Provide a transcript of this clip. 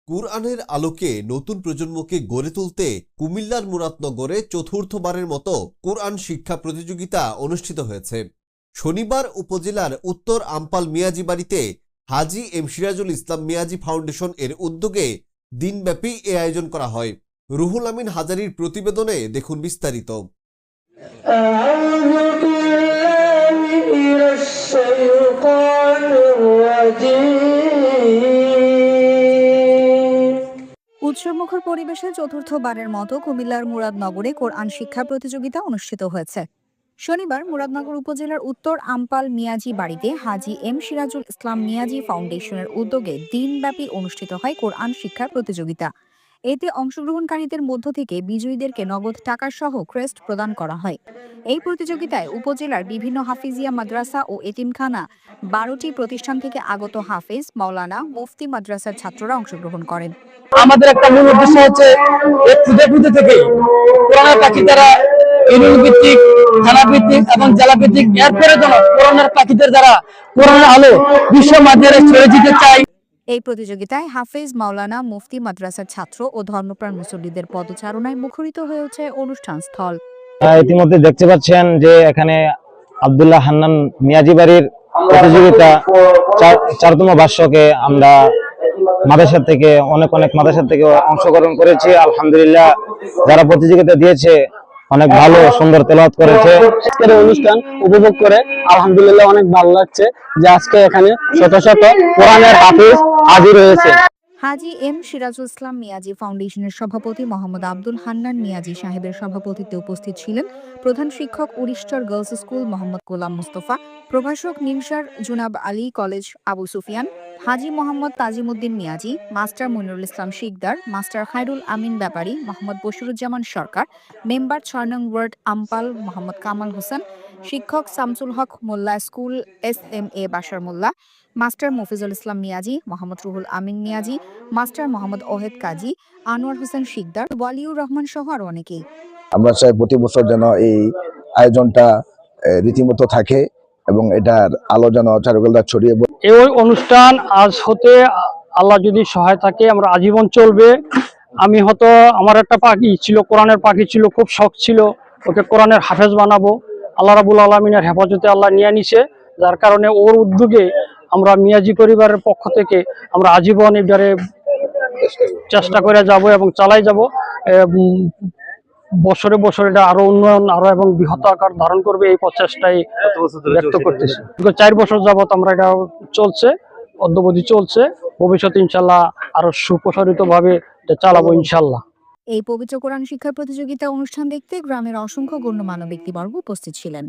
কুরআনের আলোকে নতুন প্রজন্মকে গড়ে তুলতে কুমিল্লার মুরাদনগরে চতুর্থবারের মতো কুরআন শিক্ষা প্রতিযোগিতা অনুষ্ঠিত হয়েছে। শনিবার উপজেলার উত্তর আমপাল মিয়াজি বাড়িতে হাজী এম সিরাজুল ইসলাম মিয়াজি ফাউন্ডেশন এর উদ্যোগে দিনব্যাপী এ আয়োজন করা হয়। রুহুল আমিন হাজারীর প্রতিবেদনে দেখুন বিস্তারিত। উৎসবমুখর পরিবেশে চতুর্থবারের মতো কুমিল্লার মুরাদনগরে কোরআন শিক্ষা প্রতিযোগিতা অনুষ্ঠিত হয়েছে। শনিবার মুরাদনগর উপজেলার উত্তর আমপাল মিয়াজি বাড়িতে হাজী এম সিরাজুল ইসলাম মিয়াজি ফাউন্ডেশনের উদ্যোগে দিনব্যাপী অনুষ্ঠিত হয় কোরআন শিক্ষা প্রতিযোগিতা। এতে অংশগ্রহণকারীদের মধ্য থেকে বিজয়ীদেরকে নগদ টাকা সহ ক্রেস্ট প্রদান করা হয়। এই প্রতিযোগিতায় উপজেলার বিভিন্ন হাফিজিয়া মাদ্রাসা ও এতিমখানা 12টি প্রতিষ্ঠান থেকে আগত হাফেজ, মাওলানা, মুফতি মাদ্রাসার ছাত্ররা অংশগ্রহণ করেন। আমাদের একটা মূল উদ্দেশ্য হচ্ছে খুদে থেকে কোরআনের পাখি দ্বারা ইউনিয়ন ভিত্তিক, থানা ভিত্তিক এবং জেলা ভিত্তিক এরপরে যেন কোরআনের পাখিদের দ্বারা কোরআনের আলো বিশ্ব মাধ্যমে ছড়িয়ে দিতে চাই। এই প্রতিযোগিতায় হাফেজ, মাওলানা, মুফতি মাদ্রাসার ছাত্র ও ধর্মপ্রাণ মুসল্লিদের পদচারণায় মুখরিত হয়ে ওঠে অনুষ্ঠান স্থল। ইতিমধ্যে দেখতে পাচ্ছেন যে এখানে আব্দুল্লাহ হান্নান মিয়াজি বাড়ির প্রতিযোগিতা 4তম বার্ষিকে আমরা মাদ্রাসা থেকে অনেক মাদ্রাসা থেকে অংশগ্রহণ করেছি। আলহামদুলিল্লাহ, যারা প্রতিযোগিতা দিয়েছে অনেক ভালো সুন্দর তেলাওয়াত করেছে। আজকের অনুষ্ঠান উপভোগ করে আলহামদুলিল্লাহ অনেক ভালো লাগছে যে আজকে এখানে শত শত কোরআনের হাফিজ হাজির হয়েছে। হাজী এম সিরাজুল ইসলাম মিয়াজি ফাউন্ডেশনের সভাপতি মোহাম্মদ আব্দুল হান্নান মিয়াজি সাহেবের সভাপতিত্বে উপস্থিত ছিলেন প্রধান শিক্ষক উরিষ্টার গার্লস স্কুল মোহাম্মদ গোলাম মুস্তফা, প্রভাষক নিমসার জুনাব আলী কলেজ আবু সুফিয়ান, হাজী মোহাম্মদ তাজিমউদ্দিন মিয়াজি, মাস্টার মনিরুল ইসলাম শিকদার, মাস্টার খায়রুল আমিন ব্যাপারী, মোহাম্মদ বশিরুজ্জামান সরকার, মেম্বার 6 নং ওয়ার্ড আমপাল মোহাম্মদ কামাল হোসেন, শিক্ষক শামসুল হক মোল্লা স্কুল SMA বাশার মোল্লা, মাস্টার মফিজুল ইসলাম মিয়াজি, মোহাম্মদ রুহুল আমিন মিয়াজি, মাস্টার মোহাম্মদ ওহেদ কাজী, আনোয়ার হোসেন শিকদার, ওয়ালিউর রহমান সহ আরো অনেকেই। আমরা চাই প্রতি বছর যেন এই আয়োজনটা রীতিমতো থাকে এবং এটার আলো যেন চারুকলা ছড়িয়ে পড়ে। এই অনুষ্ঠান আজ হতে আল্লাহ যদি সহায় থাকে আমরা আজীবন চলবে। আমি হয়তো আমার একটা পাখি ছিল, কোরআনের পাখি ছিল, খুব শখ ছিল ওকে কোরআনের হাফেজ বানাবো। আল্লাহ রাব্বুল আলামিনের হেফাজতে আল্লাহ নিয়ে নিছে, যার কারণে ওর উদ্যোগে আমরা মিয়াজি পরিবারের পক্ষ থেকে আমরা আজীবন এবারে চেষ্টা করে যাব এবং চালাই যাব। বছরে এটা আরো উন্নয়ন আরো এবং বৃহৎ আকার ধারণ করবে এই প্রচেষ্টাই ব্যক্ত করতেছি। 4 বছর যাবত আমরা এটা চলছে, অদ্যবধি চলছে। ভবিষ্যতে ইনশাল্লাহ আরো সুপ্রসারিত ভাবে এটা চালাবো ইনশাল্লাহ। এই পবিত্র কোরআন শিক্ষা প্রতিযোগিতা অনুষ্ঠান দেখতে গ্রামের অসংখ্য গণ্যমান্য ব্যক্তিবর্গ উপস্থিত ছিলেন।